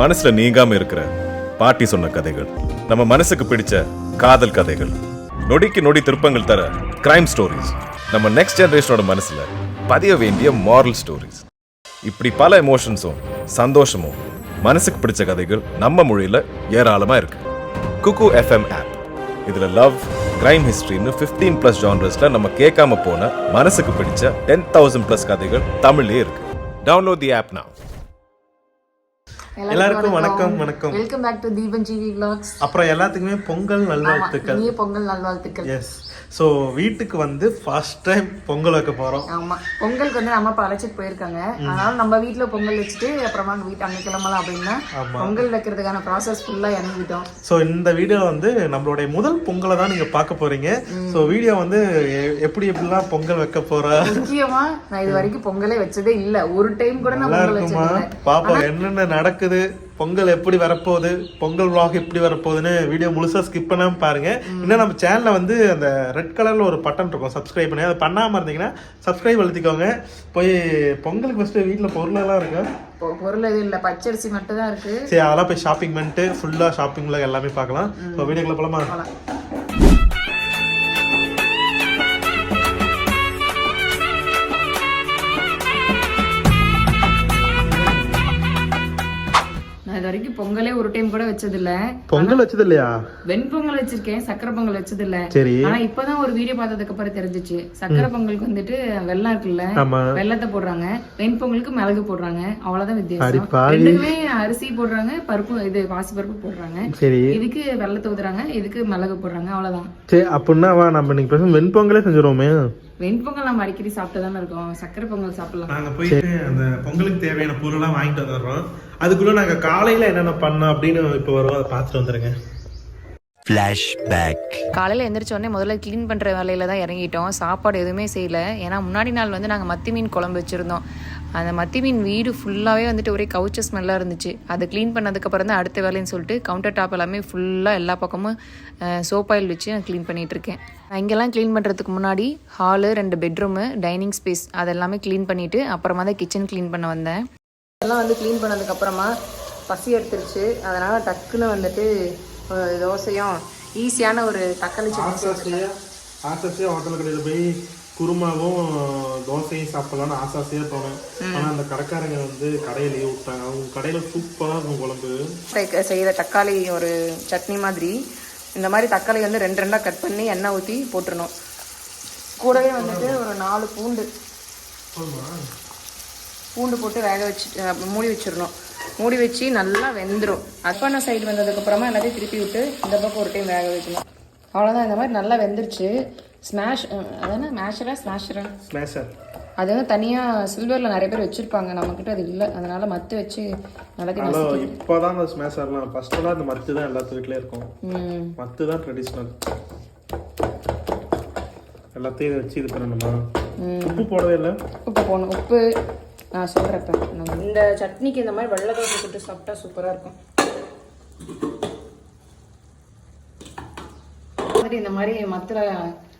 மனசுல நீங்காம இருக்கிற பாட்டி சொன்ன கதைகள், நம்ம மனசுக்கு பிடிச்ச காதல் கதைகள், நொடிக்கு நொடி திருப்பங்கள் தர கிரைம் ஸ்டோரிஸ், நம்ம நெக்ஸ்ட் ஜெனரேஷனோட மனசுல பதிய வேண்டிய மாரல் ஸ்டோரிஸ். இப்படி பல எமோஷன்ஸும் சந்தோஷமும் மனசுக்கு பிடிச்ச கதைகள் நம்ம மொழியில ஏராளமா இருக்கு. குக்கு எஃப்எம் ஆப், இதுல லவ், கிரைம் ஹிஸ்டரின்னு 15+ ஜானர்ஸ்ல நம்ம கேட்காம போன மனசுக்கு பிடிச்ச 10,000+ கதைகள் தமிழ்லயே இருக்கு. Download the app now. எல்லாருக்கும் வணக்கம். Welcome back to Deepan GV vlogs. அப்புறம் எல்லாத்துக்குமே பொங்கல் நல்வாழ்த்துக்கள். இனிய பொங்கல் நல்வாழ்த்துக்கள். எஸ். ஸோ வீட்டுக்கு வந்து ஃபர்ஸ்ட் டைம் பொங்கல் வைக்க போறோம். ஆமா, பொங்கலுக்கு வந்து நம்ம அழைச்சிட்டு போயிருக்காங்க. அதனால நம்ம வீட்டுல பொங்கல் வச்சுட்டு அப்புறமா வீட்டு அங்க கிளம்பலாம் அப்படின்னா பொங்கல் வைக்கிறதுக்கான ப்ராசஸ் ஃபுல்லா இறங்கிட்டோம். ஸோ இந்த வீடியோ வந்து நம்மளுடைய முதல் பொங்கலை தான் நீங்க பார்க்க போறீங்க. ஸோ வீடியோ வந்து எப்படிலாம் பொங்கல் வைக்க போறா. முக்கியமா நான் இது வரைக்கும் பொங்கலே வச்சதே இல்ல, ஒரு டைம் கூட நான் பொங்கல் வச்சதே இல்ல. பாப்பா என்னென்ன நடக்குது, பொங்கல் எப்படி வரப்போகுது, பொங்கல் vlog எப்படி வரப்போகுதுன்னு வீடியோ முழுசா ஸ்கிப் பண்ணாம பாருங்க. இன்னும் நம்ம சேனல்ல வந்து அந்த ரெட் கலர்ல ஒரு பட்டன் இருக்கும், சப்ஸ்கிரைப் பண்ணி, அதை பண்ணாம இருந்தீங்கன்னா சப்ஸ்கிரைப் அழுத்திக்கோங்க. போய் பொங்கலுக்கு ஃபர்ஸ்ட் வீட்டுல பொருள் எல்லாம் இருக்கு. பொருள் எதுவும் இல்ல, பச்சரிசி மட்டும் தான் இருக்கு. சரி, அதெல்லாம் போய் ஷாப்பிங் பண்ணிட்டு ஃபுல்லா ஷாப்பிங்ல எல்லாமே பார்க்கலாம். ஸோ வீடியோக்குள்ள போலாமா? இது வரைக்கும் பொங்கலே ஒரு டைம் கூட வச்சது இல்ல. பொங்கல் வச்சது இல்லையா? வெண்பொங்கல் வச்சிருக்கேன், சக்கரை பொங்கல் வச்சது இல்ல. சரி. ஆனா இப்பதான் ஒரு வீடியோ பார்த்ததுக்கு அப்புறம் தெரிஞ்சிச்சு, சக்கரை பொங்கலுக்கு வந்துட்டு வெல்லம் இருக்குல்ல, வெல்லத்தை போடுறாங்க, வெண்பொங்கலுக்கு மிளகு போடுறாங்க, அவ்வளவுதான் வித்தியாசம். ரெண்டுமே அரிசி போடுறாங்க, பருப்பு இது பாசி பருப்பு போடுறாங்க. சரி. இதுக்கு வெல்லத்தை ஊத்துறாங்க, இதுக்கு மிளகு போடுறாங்க, அவ்வளவுதான். சரி, அப்படின்னா வா நம்ம இன்னைக்கு வெண்பொங்கலே செஞ்சிருவோமே. வெண்பொங்கல் நம்ம அடிக்கடி சாப்பிட்டு தானே இருக்கோம், சக்கரை பொங்கல் சாப்பிடலாம். நாங்க போயிட்டு அந்த பொங்கலுக்கு தேவையான பொருள்லாம் வாங்கிட்டு வந்துடுறோம். அதுக்குள்ள நாங்க காலையில என்னென்ன பண்ணோம் அப்படின்னு இப்ப வருவோம், அதை பார்த்துட்டு வந்துருங்க. காலையில் எந்திரிச்ச உடனே முதல்ல க்ளீன் பண்ணுற வேலையில் தான் இறங்கிட்டோம். சாப்பாடு எதுவுமே செய்யலை, ஏன்னா முன்னாடி நாள் வந்து நாங்கள் மத்தி மீன் குழம்பு வச்சுருந்தோம். அந்த மத்தி மீன் வீடு ஃபுல்லாகவே வந்துட்டு ஒரே கவுச்ச ஸ்மெல்லாக இருந்துச்சு. அதை க்ளீன் பண்ணதுக்கப்புறம் தான் அடுத்த வேலைன்னு சொல்லிட்டு கவுண்டர் டாப் எல்லாமே ஃபுல்லாக எல்லா பக்கமும் சோப் ஆயில் வச்சு நான் க்ளீன் பண்ணிகிட்ருக்கேன். இங்கெல்லாம் க்ளீன் பண்ணுறதுக்கு முன்னாடி ஹாலு, 2 பெட்ரூமு, டைனிங் ஸ்பேஸ் அதெல்லாமே க்ளீன் பண்ணிவிட்டு அப்புறமா தான் கிச்சன் க்ளீன் பண்ண வந்தேன். எல்லாம் வந்து க்ளீன் பண்ணதுக்கப்புறமா பசி எடுத்துருச்சு. அதனால் டக்குன்னு வந்துட்டு தோசையும் ஈஸியான ஒரு தக்காளி சட்னி. ஆசாசியாக ஹோட்டல் கடையில் போய் குருமாவும் தோசையும் சாப்பிடலான்னு ஆசாசியாக போனேன். ஆனால் அந்த கடைக்காரங்க வந்து கடையை லீவ் விட்டாங்க. அவங்க கடையில் சூப்பராக இருக்கும் குழம்பு. செய்கிற தக்காளி ஒரு சட்னி மாதிரி. இந்த மாதிரி தக்காளி வந்து 2 கட் பண்ணி எண்ணெய் ஊற்றி போட்டுருணும். கூடவே வந்துட்டு ஒரு 4 பூண்டு போட்டு வேக வச்சு மூடி வச்சிடணும். மூடி வச்சு நல்லா வெந்துடும். அடுப்பான சைடு வந்ததுக்கப்புறமா எல்லாத்தையும் திருப்பி விட்டு இந்த பக்கம் ஒரு டைம் வேக வைக்கணும். அவ்வளோதான். இந்த மாதிரி நல்லா வெந்துருச்சு. அதான ஸ்மாஷர் அது வந்து தனியாக சில்வரில் நிறைய பேர் வச்சுருப்பாங்க, நம்மக்கிட்ட அது இல்லை. அதனால் மத்து வச்சு எல்லாத்தையும் இப்போ தான் அந்த ஸ்மாஷர்லாம் ஃபஸ்ட்டெல்லாம் அந்த மத்து தான் எல்லாத்து வீட்லேயும் இருக்கும். மத்து தான் ட்ரெடிஷ்னல். எல்லாத்தையும் வச்சு இது பண்ணணுமா? உப்பு போடவே இல்லை. உப்பு போடணும். உப்பு நான் சொல்கிறப்ப இந்த சட்னிக்கு இந்த மாதிரி வெள்ளை தோசை போட்டு சாப்பிட்டா சூப்பராக இருக்கும். இந்த மாதிரி மத்தில்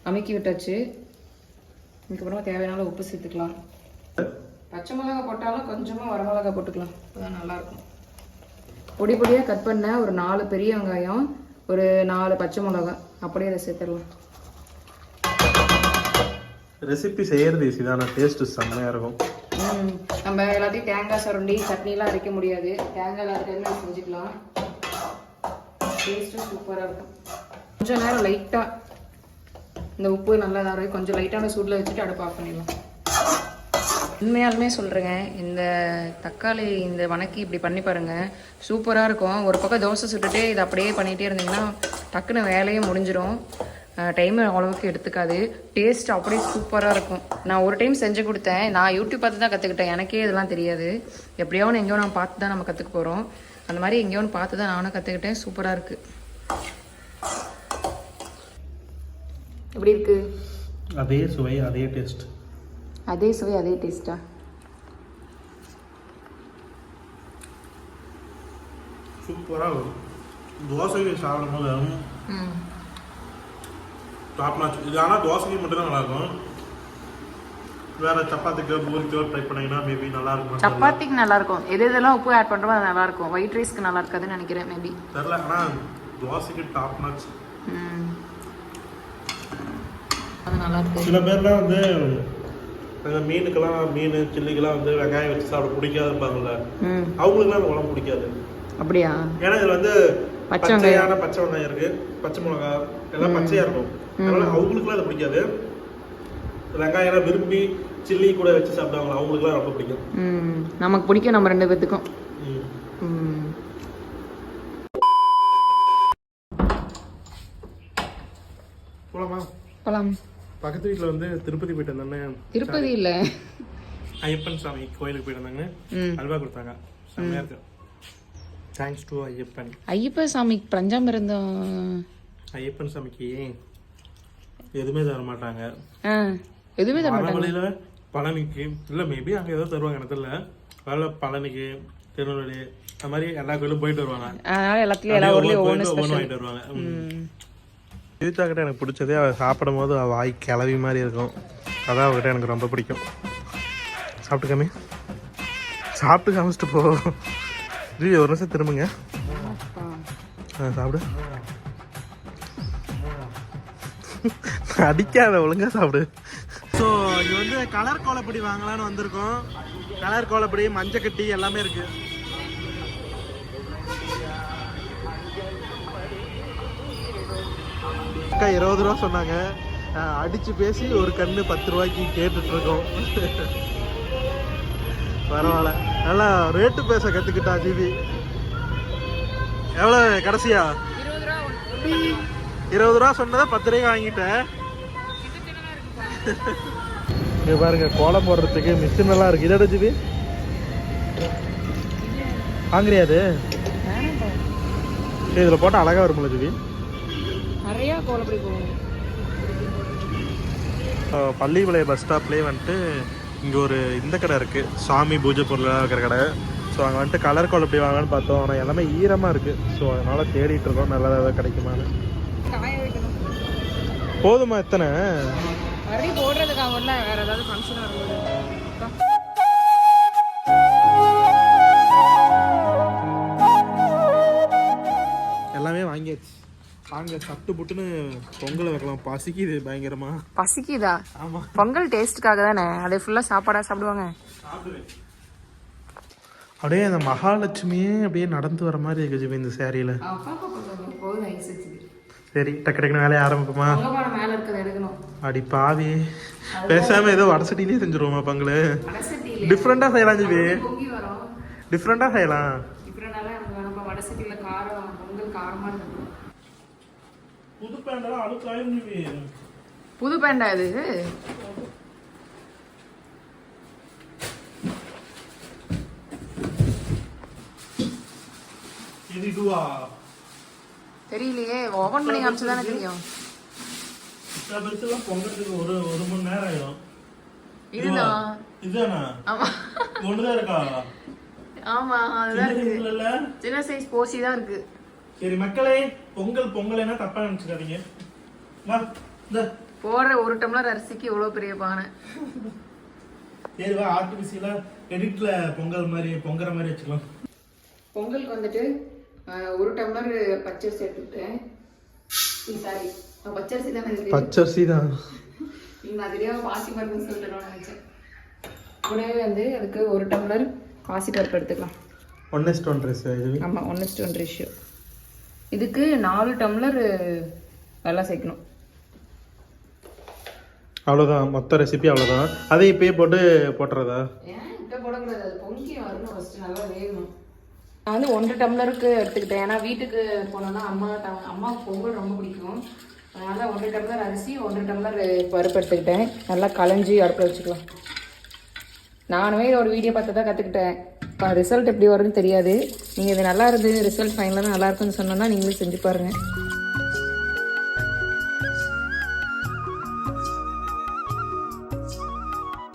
அமுக்கி விட்டாச்சு. இதுக்கப்புறமா தேவையான உப்பு சேர்த்துக்கலாம். பச்சை மிளகா போட்டாலும் கொஞ்சமாக வரமிளகா போட்டுக்கலாம், அப்போதான் நல்லாயிருக்கும். பொடி பொடியாக கட் பண்ண ஒரு 4 பெரிய வெங்காயம், ஒரு 4 பச்சை மிளகா அப்படியே அதை சேர்த்துடலாம். ரெசிபி செய்யறது ஈஸி தான், டேஸ்ட்டு செம்மையாக இருக்கும். நம்ம எல்லாத்தையும் தேங்காய் சுரண்டி சட்னிலாம் அரைக்க முடியாது, தேங்காய் எல்லாத்தையுமே செஞ்சுக்கலாம். டேஸ்ட்டும் சூப்பராக இருக்கும். கொஞ்சம் நேரம் லைட்டாக இந்த உப்பு நல்லா இதாக கொஞ்சம் லைட்டான சூடில் வச்சுட்டு அடுப்பு ஆஃப் பண்ணிடலாம். உண்மையாலுமே சொல்கிறேங்க, இந்த தக்காளி இந்த வணக்கி இப்படி பண்ணி பாருங்கள், சூப்பராக இருக்கும். ஒரு பக்கம் தோசை சுட்டுட்டு இதை அப்படியே பண்ணிகிட்டே இருந்தீங்கன்னா டக்குன்னு வேலையும் முடிஞ்சிடும். டைம் அவ்வளோவுக்கு எடுத்துக்காது. டேஸ்ட் அப்படியே சூப்பராக இருக்கும். நான் ஒரு டைம் செஞ்சு கொடுத்தேன். நான் யூடியூப் பார்த்து தான் கற்றுக்கிட்டேன், எனக்கே இதெல்லாம் தெரியாது. எப்படியோ ஒன்று எங்கேயோ நான் பார்த்து தான் நம்ம கற்றுக்க போகிறோம். அந்த மாதிரி எங்கேயோ ஒன்று பார்த்து தான் நானும் கற்றுக்கிட்டேன். சூப்பராக இருக்குது. எப்படி இருக்குது? அதே சுவை அதே டேஸ்ட். அதே சுவை அதே டேஸ்ட்டா? சூப்பராக தோசை சாப்பிடும் போது டாப் நாச். இது ஆனால் தோசைக்கு மட்டும்தான் நல்லாயிருக்கும். வேற சப்பாத்திக்கோ பூரிக்கோ ட்ரை பண்ணீங்கன்னா மேபி நல்லா இருக்கும். சப்பாத்திக்கு நல்லா இருக்கும். எது இதெல்லாம் உப்பு ஆட் பண்ணுறோமோ அது நல்லா இருக்கும். ஒயிட் ரைஸ்க்கு நல்லா இருக்காதுன்னு நினைக்கிறேன் மேபி. தெரியல, ஆனால் தோசைக்கு டாப் நாச். அது நல்லா இருக்கு. சில பேர்லாம் வந்து மீனுக்கெல்லாம் மீன் சில்லிக்கெல்லாம் வந்து வெங்காயம் வச்சு சாப்பிட பிடிக்காது இருப்பாங்கல்ல, அவங்களுக்குலாம் அந்த உடம்பு பிடிக்காது. அப்படியா? ஏன்னா இதுல வந்து பச்சையான பச்சை வெங்காயம் இருக்கு, பச்சை மிளகா எல்லாம் பச்சையா இருக்கும். அதனால அவங்களுக்குலாம் அது பிடிக்காது. வெங்காயம் விரும்பி சில்லி கூட வச்சு சாப்பிடுவாங்க, அவங்களுக்குலாம் ரொம்ப பிடிக்கும். நமக்கு பிடிக்கும், நம்ம 2 பேத்துக்கும். போலாமா? போலாம். பக்கத்து வீட்டில் வந்து திருப்பதி போயிட்டு வந்தாங்க. திருப்பதி இல்ல, ஐயப்பன் சாமி கோயிலுக்கு போயிட்டு வந்தாங்க. அல்வா கொடுத்தாங்க, செம்மையா இருக்கு. Thanks to Ayyappan. ஐயப்பன் சாமிக்கு பஞ்சாமிர்தம். ஐயப்பன் சாமிக்கு எதுவுமே தர மாட்டாங்க. எதுவுமே தர மாட்டாங்க. வழியில பழனிக்கு இல்ல, மேபி அங்க ஏதோ தருவாங்க, எனக்கு தெரியல. வேலை பழனிக்கு, திருநெல்வேலி, அந்த மாதிரி எல்லா கோயிலும் போயிட்டு வருவாங்க. அதனால எல்லாத்துலயும் எல்லா ஊர்லயும் ஒவ்வொன்று வாங்கிட்டு வருவாங்க. கீதா கிட்ட எனக்கு பிடிச்சதே அவ சாப்பிடும் போது அவள் வாய் கிளவி மாதிரி இருக்கும். அதான் அவகிட்ட எனக்கு ரொம்ப பிடிக்கும். சாப்பிட்டு காமி, சாப்பிட்டு காமிச்சிட்டு போ. ஜி ஒரு நிமிஷம் திரும்புங்க. சாப்பிடு, அடிக்காத, ஒழுங்கா சாப்பிடு. ஸோ இது வந்து கலர் கோலப்பொடி வாங்கலான்னு வந்திருக்கோம். கலர் கோலப்பொடி, மஞ்சக்கட்டி எல்லாமே இருக்கு. அக்கா 20 ரூபா சொன்னாங்க. அடிச்சு பேசி ஒரு கண்ணு 10 ரூபாய்க்கு கேட்டுட்டு இருக்கோம். பரவாயில்ல, நல்லா ரேட்டு பேச கத்துக்கிட்டா ஜிபி. எவ்வளோ கடைசியா? 20 ரூபா சொன்னதை 10 ரூபாய்க்கு வாங்கிட்டேன். இங்க பாருங்க, கோலம் போடுறதுக்கு மிஷின் எல்லாம் இருக்கு. இதோட ஜிபி வாங்குறியாது? இதுல போட்டா அழகா வரும்ல ஜிபி? நிறைய கோலப்பொடி போகும். பள்ளிப்பாளையம் பஸ் ஸ்டாப்லேயே வந்துட்டு இங்கே ஒரு இந்த கடை இருக்குது, சாமி பூஜை பொருளாக இருக்கிற கடை. ஸோ அங்கே வந்துட்டு கலர் கோலப்பொடி வாங்கலான்னு பார்த்தோம். ஆனால் எல்லாமே ஈரமாக இருக்குது. ஸோ அதனால் தேடிட்டு இருக்கோம் நல்லதாக ஏதாவது கிடைக்குமான்னு. போதுமா? எத்தனை மறுபடியும் போடுறதுக்காக இல்லை, வேறு ஏதாவது ஃபங்க்ஷன் வரும்போது. எல்லாமே வாங்கியாச்சு. வாங்க சட்டு புட்டுன்னு பொங்கலை வைக்கலாம். பசிக்குது பயங்கரமா. பசிக்குதா? ஆமா, பொங்கல் டேஸ்ட்டுக்காக தானே. அதை ஃபுல்லாக சாப்பாடாக சாப்பிடுவாங்க. அப்படியே அந்த மகாலட்சுமியே அப்படியே நடந்து வர மாதிரி இருக்கு ஜிபி இந்த சேரீல. சரி, டக்கு டக்குன்னு வேலையை ஆரம்பிப்போமா? மேலே இருக்கிறத எடுக்கணும். அடி பாவி, பேசாம ஏதோ வடசட்டிலேயே செஞ்சுருவோமா பொங்கல்? டிஃப்ரெண்டா செய்யலாம் ஜிபி, டிஃப்ரெண்டா செய்யலாம். வடசட்டியில் காரம், பொங்கல் காரமாக இருக்கும். புது பேண்டெல்லாம் அழுக்காயும் ஜிபி. புது பேண்டா இது? இது இதுவா தெரியலையே, ஓபன் பண்ணி காமிச்சு தானே தெரியும். பொங்கலுக்கு ஒரு மணி நேரம் ஆயிடும். இதுதான் இதுதானா? ஆமா, ஒண்ணுதான் இருக்கா? ஆமா, அதுதான் இருக்கு. சின்ன சைஸ் போசி தான் இருக்கு. சரி மக்களே, பொங்கல் தப்பா நினைச்சுக்காதீங்க. போடுற 1 டம்ளர் அரிசிக்கு இவ்வளவு பெரிய பானை. சரி வா, ஆர்டிபிசியலா எடிட்ல பொங்கல் மாதிரி பொங்குற மாதிரி வச்சுக்கலாம். பொங்கலுக்கு வந்துட்டு 1 டம்ளர் பச்சரிசி எடுத்துக்கிட்டேன். சாரி, பச்சரிசி தானே இருக்கு. பச்சரிசி தான். நான் தெரியாம பாசி பருப்புன்னு சொல்லிட்டு நினைச்சேன். கூடவே வந்து அதுக்கு 1 டம்ளர் பாசி பருப்பு எடுத்துக்கலாம். 1:1 ரேஷியோ. ஆமா, 1:1 ரேஷியோ. இதுக்கு 4 டம்ளர் வெல்லம் சேர்க்கணும். அவ்வளோதான், மொத்த ரெசிபி அவ்வளோதான். அதை இப்பயே போட்டுறதா? ஏன் இப்போ போடக்கூடாது, அது பொங்கி வரணும், ஃபர்ஸ்ட் நல்லா வேகணும். நான் வந்து 1 டம்ளருக்கு எடுத்துக்கிட்டேன். ஏன்னா வீட்டுக்கு போனோம்னா அம்மாவுக்கு பொங்கல் ரொம்ப பிடிக்கும். அதனால 1 டம்ளர் அரிசி 1 டம்ளர் பருப்பு எடுத்துக்கிட்டேன். நல்லா களைஞ்சி அடுப்பில் வச்சுக்கலாம். நானுமே ஒரு வீடியோ பார்த்து தான் கற்றுக்கிட்டேன். இப்போ ரிசல்ட் எப்படி வருதுன்னு தெரியாது. நீங்கள் இது நல்லா இருந்து ரிசல்ட் ஃபைனலாக நல்லா இருக்குன்னு சொன்னோன்னா நீங்களும் செஞ்சு பாருங்கள்.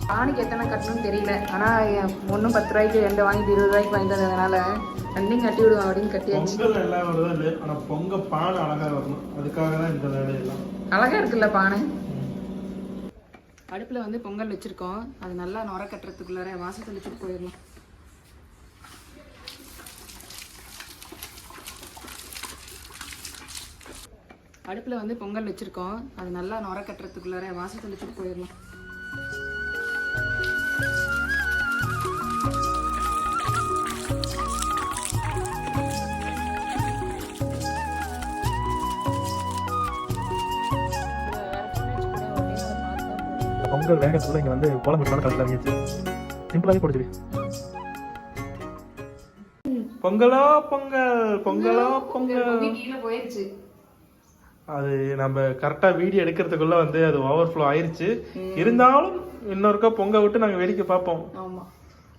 பானைக்கு எத்தனை கட்டணும்னு தெரியல. ஆனால் ஒன்றும் 10 ரூபாய்க்கு 2 வாங்கிட்டு 20 ரூபாய்க்கு வாங்கிட்டு வந்ததுனால 2 கட்டி விடுவோம் அப்படின்னு கட்டியாச்சு. பொங்கல் எல்லாம் வருது, ஆனால் பொங்கல் பானை அழகாக வரணும், அதுக்காக தான் இந்த வேலையெல்லாம். அழகாக இருக்குல்ல பானை? அடுப்பில் வந்து பொங்கல் வச்சுருக்கோம். அது நல்லா நுர கட்டுறதுக்குள்ளார வாசல் தெளிச்சுட்டு போயிடலாம். அடுப்பில் வந்து பொங்கல் வச்சுருக்கோம். அது நல்லா நுர கட்டுறதுக்குள்ளார வாசல் தெளிச்சுட்டு போயிடலாம். பொங்கல் வேக சொல்ல இங்கே வந்து குழம்பு கலந்து ஆகிடுச்சு. சிம்பிளாகவே போடுச்சு. பொங்கலோ பொங்கல் பொங்கலோ பொங்கல் கீழே போயிடுச்சு. அது நம்ம கரெக்டாக வீடியோ எடுக்கிறதுக்குள்ள வந்து அது ஓவர்ஃப்ளோ ஆயிருச்சு. இருந்தாலும் இன்னொருக்கா பொங்க விட்டு நாங்கள் வேடிக்கை பார்ப்போம். ஆமாம்,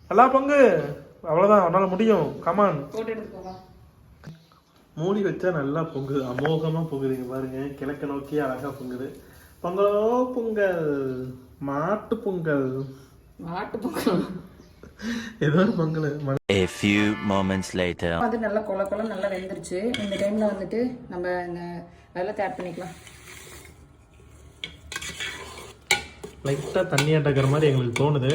நல்லா பொங்கு, அவ்வளோதான், அவனால முடியும். கமான், போட்டு எடுத்துக்கோங்க. மூடி வச்சா நல்லா பொங்குது, அமோகமாக பொங்குதுங்க பாருங்க. கிழக்க நோக்கி அழகா பொங்குது. பொங்கலோ பொங்கல், மாட்டு பொங்கல், மாட்டு பொங்கல், ஏதோ ஒரு Pongal. A few moments later. வந்து நல்லா கொல நல்லா வெந்துருச்சு. இந்த டைம்ல வந்துட்டு நம்ம இந்த வெள்ளத்தை ஆட் பண்ணிக்கலாம். லைட்டாக தண்ணி ஆட்டக்கிற மாதிரி எங்களுக்கு தோணுது.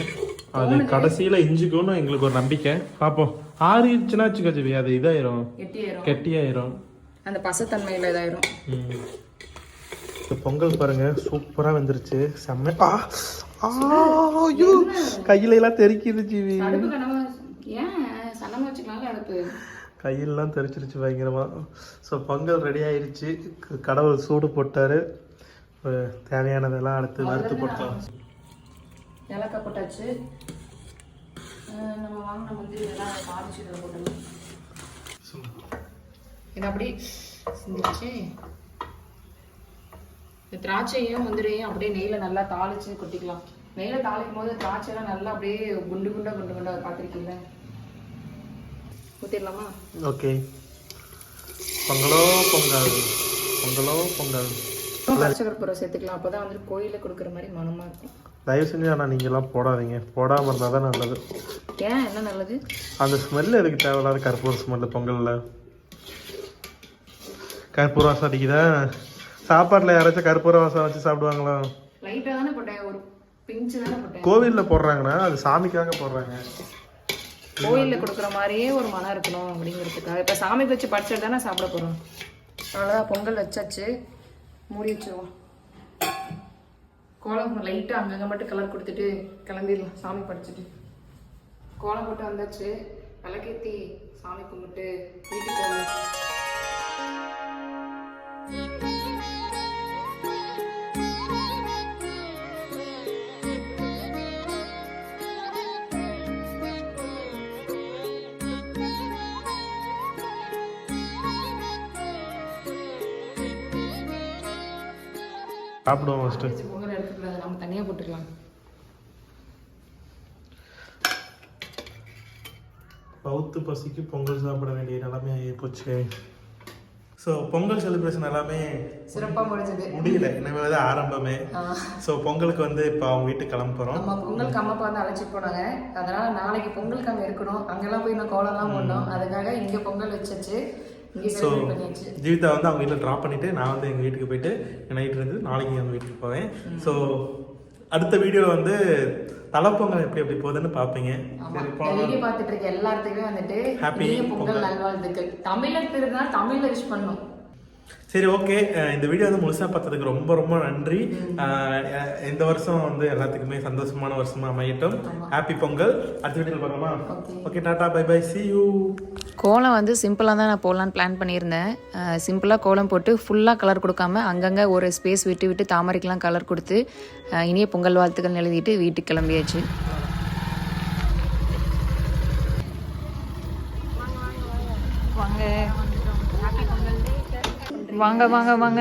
அது கடைசியில் இஞ்சிக்கும்னு எங்களுக்கு ஒரு நம்பிக்கை. பார்ப்போம். ஆறிடுச்சுன்னா வச்சுக்கோ ஜிவி, அது இதாயிரும், கெட்டியாயிரும். அந்த பசத்தன்மையில் இதாயிரும். பொங்கல் பாருங்க சூப்பரா வந்துருச்சு. செம்ம. ஐயோ, கையில எல்லாம் தெரிக்குது ஜிவி. கையெல்லாம் தெரிச்சிருச்சு பயங்கரமா. ஸோ பொங்கல் ரெடி ஆயிடுச்சு. கடவுள் சூடு போட்டாரு. தேவையானதெல்லாம் அடுத்து வறுத்து போட்டோம். ஏலக்காய் போட்டாச்சு. நம்ம வாங்கின முந்திரி இதெல்லாம் தாளிச்சு இதில் போட்டுருவோம். இது அப்படி செஞ்சிருச்சு. இந்த திராட்சையும் முந்திரியும் அப்படியே நெய்யில் நல்லா தாளிச்சு கொட்டிக்கலாம். நெய்யில் தாளிக்கும் போது திராட்சைலாம் நல்லா அப்படியே குண்டு குண்டா பார்த்துருக்கீங்க. ஊற்றிடலாமா? ஓகே. பொங்கலோ பொங்கல் பொங்கலோ பொங்கல். பச்சைக்கற்பூரம் சேர்த்துக்கலாம். அப்போ தான் வந்துட்டு கோயிலில் கொடுக்குற மாதிரி மனமாக இருக்கும். தயவு செஞ்சு ஆனால் நீங்கள்லாம் போடாதீங்க. போடாமல் இருந்தால் தான் நல்லது. ஏன், என்ன நல்லது? அந்த ஸ்மெல் எதுக்கு தேவையில்லாத கற்பூர ஸ்மெல்லு பொங்கலில்? கற்பூர வாசம் அடிக்குதா? சாப்பாட்டில் யாராச்சும் கற்பூர வாசம் வச்சு சாப்பிடுவாங்களா? லைட்டாக தானே போட்டேன், ஒரு பிஞ்சு தானே போட்டேன். கோவிலில் போடுறாங்கன்னா அது சாமிக்காக போடுறாங்க. கோயிலில் கொடுக்குற மாதிரியே ஒரு மனம் இருக்கணும் அப்படிங்கிறதுக்காக. இப்போ சாமிக்கு வச்சு படைச்சிட்டு தானே சாப்பிட போகிறோம். அவ்வளோதான், பொங்கல் வச்சாச்சு. மூடி வச்சுருவோம். கோலம் லைட்டாக அங்கங்கே மட்டும் கலர் கொடுத்துட்டு கிளம்பிடலாம். சாமி படைச்சிட்டு கோலம் போட்டு வந்தாச்சு. விளக்கேற்றி சாமி கும்பிட்டு வீட்டுக்கு வரலாம். சாப்பிடுவோம் ஃபஸ்ட்டு. பொங்கல் எடுத்துக்கூடாது, நம்ம தனியாக போட்டுக்கலாம். பௌத்து பசிக்கு பொங்கல் சாப்பிட வேண்டிய நிலைமை ஆகிப்போச்சு. ஸோ பொங்கல் செலிப்ரேஷன் எல்லாமே சிறப்பாக முடிஞ்சது. முடியல, இனிமேல் தான் ஆரம்பமே. ஸோ பொங்கலுக்கு வந்து இப்போ அவங்க வீட்டுக்கு கிளம்ப போகிறோம். நம்ம பொங்கலுக்கு அம்மா வந்து அழைச்சிட்டு போனாங்க. அதனால் நாளைக்கு பொங்கலுக்கு அங்கே இருக்கணும். அங்கெல்லாம் போய் நான் கோலம்லாம் போடணும். அதுக்காக இங்கே பொங்கல் வச்சாச்சு. ஸோ ஜீவிதா வந்து அவங்க வீட்டில் ட்ராப் பண்ணிவிட்டு நான் வந்து எங்கள் வீட்டுக்கு போயிட்டு நைட்டு இருந்து நாளைக்கு எங்கள் வீட்டுக்கு போவேன். ஸோ அடுத்த வீடியோவில் வந்து தலைப்பொங்கல் எப்படி போகுதுன்னு பார்ப்பீங்க. வீடியோ பார்த்துட்டு இருக்க எல்லாத்துக்குமே வந்துட்டு ஹாப்பி பொங்கல் நல்வாழ்த்துக்கள். தமிழர் திருநாள் தமிழில் விஷ் பண்ணோம். சரி, ஓகே. இந்த வீடியோ வந்து முழுசாக பார்த்ததுக்கு ரொம்ப ரொம்ப நன்றி. இந்த வருஷம் வந்து எல்லாத்துக்குமே சந்தோஷமான வருஷமாக அமையட்டும். ஹாப்பி பொங்கல். அடுத்த வீடியோவில் பார்க்கலாமா? Okay, tata, bye bye, see you. கோலம் வந்து சிம்பிளாக தான் நான் போடலான்னு பிளான் பண்ணியிருந்தேன். சிம்பிளாக கோலம் போட்டு ஃபுல்லாக கலர் கொடுக்காம அங்கங்கே ஒரு ஸ்பேஸ் விட்டு விட்டு தாமரைக்கெலாம் கலர் கொடுத்து இனிய பொங்கல் வாழ்த்துக்கள் எழுதிட்டு வீட்டுக்கு கிளம்பியாச்சு. வாங்க வாங்க வாங்க.